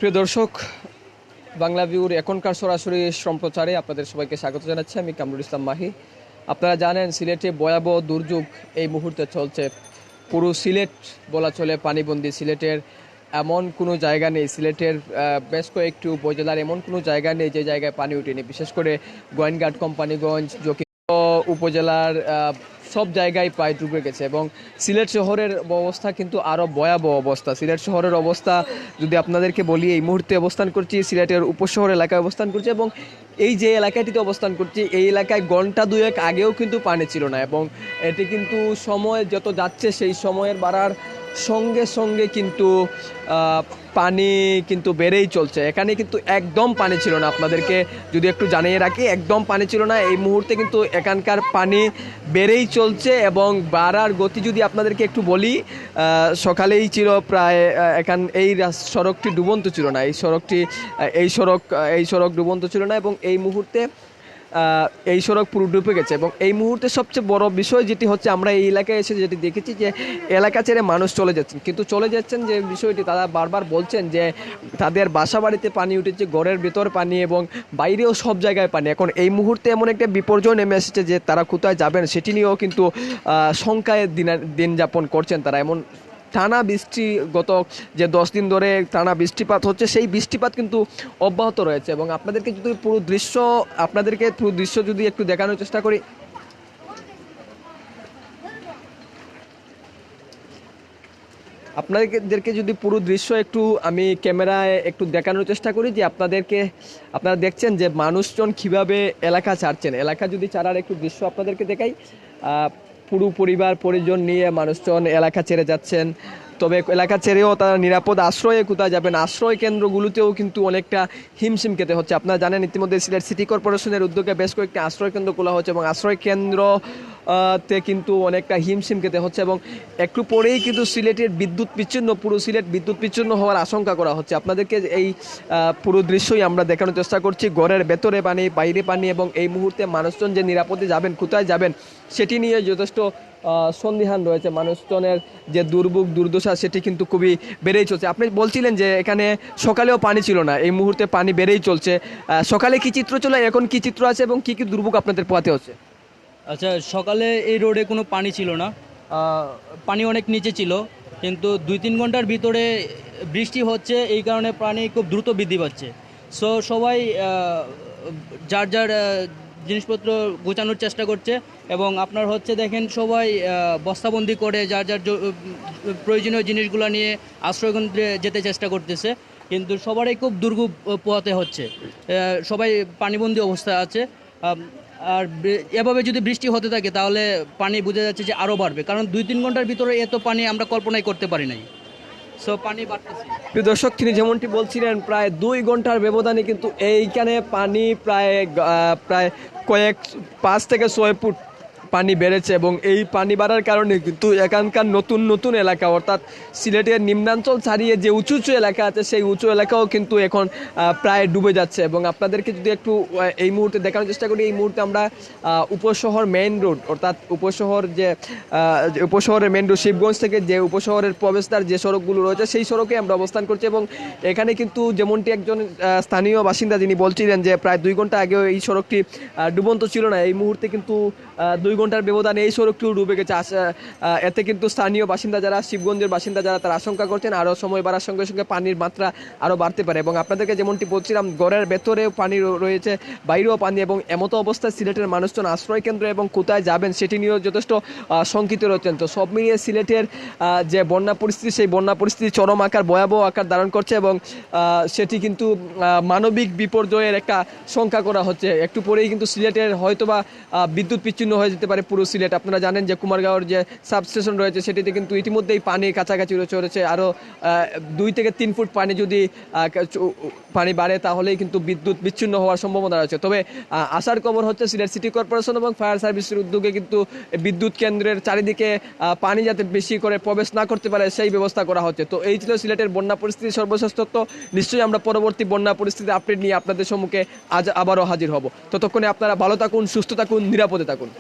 প্রিয় দর্শক, বাংলাভিউর এখনকার সরাসরি সম্প্রচারে আপনাদের সবাইকে স্বাগত জানাচ্ছি। আমি কামরুল ইসলাম মাহি। আপনারা জানেন সিলেটে ভয়াবহ দুর্যোগ এই মুহূর্তে চলছে। পুরো সিলেট বলা চলে পানিবন্দী। সিলেটের এমন কোনো জায়গা নেই, সিলেটের বেশ কয়েকটি উপজেলার এমন কোনো জায়গা নেই যে জায়গায় পানি উঠেনি। বিশেষ করে গোয়েনঘাট, কোম্পানিগঞ্জ, উপজেলার সব জায়গায় প্রায় ডুবে গেছে এবং সিলেট শহরের অবস্থা কিন্তু আরও ভয়াবহ অবস্থা। সিলেট শহরের অবস্থা যদি আপনাদেরকে বলি, এই মুহূর্তে অবস্থান করছি সিলেটের উপশহর এলাকায় অবস্থান করছি এবং এই যে এলাকাটিতে অবস্থান করছি এই এলাকায় ঘন্টা দুয়েক আগেও কিন্তু পানি ছিল না এবং এটি কিন্তু সময় যত যাচ্ছে সেই সময়ের বাড়ার সঙ্গে সঙ্গে কিন্তু পানি কিন্তু বেড়েই চলছে। এখানে কিন্তু একদম পানি ছিল না, আপনাদেরকে যদি একটু জানিয়ে রাখি, একদম পানি ছিল না। এই মুহূর্তে কিন্তু এখানকার পানি বেড়েই চলছে এবং বাড়ার গতি যদি আপনাদেরকে একটু বলি, সকালেই ছিল প্রায় এই সড়কটি ডুবন্ত ছিল না, এই সড়ক ডুবন্ত ছিল না এবং এই মুহূর্তে এই সড়ক পুরো ডুবে গেছে। এবং এই মুহূর্তে সবচেয়ে বড় বিষয় যেটি হচ্ছে, আমরা এই এলাকায় এসে যেটি দেখেছি যে এলাকা ছেড়ে মানুষ চলে যাচ্ছেন, কিন্তু চলে যাচ্ছেন যে বিষয়টি তারা বারবার বলছেন যে তাদের বাসা বাড়িতে পানি উঠেছে, ঘরের ভেতর পানি এবং বাইরেও সব জায়গায় পানি। এখন এই মুহূর্তে এমন একটা বিপর্যয় নেমে এসেছে যে তারা কোথায় যাবেন সেটি নিয়েও কিন্তু শঙ্কায় দিন যাপন করছেন তারা। এমন টানা বৃষ্টি, গত যে 10 দিন ধরে টানা বৃষ্টিপাত হচ্ছে, সেই বৃষ্টিপাত কিন্তু অব্যাহত রয়েছে এবং আপনাদেরকে পুরো দৃশ্য যদি একটু দেখানোর চেষ্টা করি, আপনাদেরকে যদি পুরো দৃশ্য একটু আমি ক্যামেরায় একটু দেখানোর চেষ্টা করি, যে আপনারা দেখছেন যে মানুষজন কিভাবে এলাকা ছাড়ছেন। এলাকা যদি ছাড়ার একটু দৃশ্য আপনাদেরকে দেখাই, পুরো পরিবার পরিজন নিয়ে মানুষজন এলাকা ছেড়ে যাচ্ছেন। তবে এলাকা ছেড়েও তারা নিরাপদ আশ্রয়ে কোথায় যাবেন, আশ্রয় কেন্দ্রগুলোতেও কিন্তু অনেকটা হিমশিম খেতে হচ্ছে। আপনারা জানেন ইতিমধ্যে সিলেট সিটি কর্পোরেশনের উদ্যোগে বেশ কয়েকটি আশ্রয় কেন্দ্র খোলা হচ্ছে এবং আশ্রয় কেন্দ্র তে কিন্তু অনেকটা হিমশিম খেতে হচ্ছে এবং একটু পরেই কিন্তু সিলেটের পুরো সিলেট বিদ্যুৎ বিচ্ছিন্ন হওয়ার আশঙ্কা করা হচ্ছে। আপনাদেরকে এই পুরো দৃশ্যই আমরা দেখানোর চেষ্টা করছি। ঘরের ভেতরে পানি, বাইরে পানি এবং এই মুহূর্তে মানুষজন যে নিরাপদে যাবেন, কোথায় যাবেন সেটি নিয়ে যথেষ্ট সন্দিহান রয়েছে। মানুষজনের যে দুর্দশা সেটি কিন্তু খুবই বেড়েই চলছে। আপনি বলছিলেন যে এখানে সকালেও পানি ছিল না, এই মুহূর্তে পানি বেড়েই চলছে। সকালে কি চিত্র ছিল, এখন কি চিত্র আছে এবং কি দুর্ভোগ আপনাদের পোহাতে হচ্ছে? আচ্ছা, সকালে এই রোডে কোনো পানি ছিল না, পানি অনেক নিচে ছিল, কিন্তু 2-3 ঘন্টার ভিতরে বৃষ্টি হচ্ছে, এই কারণে পানি খুব দ্রুত বৃদ্ধি পাচ্ছে। সবাই যার যার জিনিসপত্র গোছানোর চেষ্টা করছে এবং আপনার হচ্ছে দেখেন সবাই বস্তাবন্দি করে যার যার প্রয়োজনীয় জিনিসগুলো নিয়ে আশ্রয়কেন্দ্রে যেতে চেষ্টা করতেছে, কিন্তু সবারই খুব দুর্ভোগ পোহাতে হচ্ছে। সবাই পানিবন্দী অবস্থায় আছে। আর এভাবে যদি বৃষ্টি হতে থাকে তাহলে পানি বোঝা যাচ্ছে যে আরও বাড়বে, কারণ 2-3 ঘন্টার ভিতরে এত পানি আমরা কল্পনাই করতে পারি নাই। পানি বাড়তেছে। প্রিয় দর্শক, তিনি যেমনটি বলছিলেন, প্রায় 2 ঘন্টার ব্যবধানে কিন্তু এইখানে পানি প্রায় 5 থেকে 6 ফুট পানি বেড়েছে এবং এই পানি বাড়ার কারণে কিন্তু এখানকার নতুন এলাকা, অর্থাৎ সিলেটের নিম্নাঞ্চল ছাড়িয়ে যে উঁচু এলাকা আছে সেই উঁচু এলাকাও কিন্তু এখন প্রায় ডুবে যাচ্ছে। এবং আপনাদেরকে যদি একটু এই মুহূর্তে দেখানোর চেষ্টা করি, এই মুহূর্তে আমরা উপশহর মেইন রোড, অর্থাৎ উপশহরের মেইন রোড, শিবগঞ্জ থেকে যে উপশহরের প্রবেশদ্বার যে সড়কগুলো রয়েছে সেই সড়কে আমরা অবস্থান করছি এবং এখানে কিন্তু যেমনটি একজন স্থানীয় বাসিন্দা যিনি বলছিলেন যে প্রায় 2 ঘন্টা আগেও এই সড়কটি ডুবন্ত ছিল না, এই মুহূর্তে কিন্তু 2 ঘন্টার ব্যবধানে এই সড়কটিও ডুবে গেছে। এতে কিন্তু স্থানীয় বাসিন্দা যারা, শিবগঞ্জের বাসিন্দা যারা, তারা আশঙ্কা করছেন আরও সময় বাড়ার সঙ্গে সঙ্গে পানির মাত্রা আরও বাড়তে পারে। এবং আপনাদেরকে যেমনটি বলছিলাম, ঘরের ভেতরেও পানি রয়েছে, বাইরেও পানি এবং এমতো অবস্থায় সিলেটের মানুষজন আশ্রয় কেন্দ্র এবং কোথায় যাবেন সেটি নিয়েও যথেষ্ট শঙ্কিত রয়েছেন। তো সব মিলিয়ে সিলেটের যে বন্যা পরিস্থিতি, সেই বন্যা পরিস্থিতি চরম আকার, ভয়াবহ আকার ধারণ করছে এবং সেটি কিন্তু মানবিক বিপর্যয়ের একটা শঙ্কা করা হচ্ছে। একটু পরেই কিন্তু সিলেটের হয়তোবা বিদ্যুৎ বিচ্ছিন্ন হয়ে যেতে পারে পুরো সিলেট। আপনারা জানেন যে কুমারগাঁওয়ের যে সাবস্টেশন রয়েছে সেটিতে কিন্তু ইতিমধ্যেই পানি কাছাকাছি চলেছে। আরও 2 থেকে 3 ফুট পানি যদি পানি বাড়ে তাহলেই কিন্তু বিদ্যুৎ বিচ্ছিন্ন হওয়ার সম্ভাবনা রয়েছে। তবে আসার খবর হচ্ছে সিলেট সিটি কর্পোরেশন এবং ফায়ার সার্ভিসের উদ্যোগে কিন্তু বিদ্যুৎ কেন্দ্রের চারিদিকে পানি যাতে বেশি করে প্রবেশ না করতে পারে সেই ব্যবস্থা করা হচ্ছে। তো এই ছিল সিলেটের বন্যা পরিস্থিতি সর্বশেষ তথ্য। নিশ্চয়ই আমরা পরবর্তী বন্যা পরিস্থিতি আপডেট নিয়ে আপনাদের সম্মুখে আবারও হাজির হব। ততক্ষণে আপনারা ভালো থাকুন, সুস্থ থাকুন, নিরাপদে থাকুন।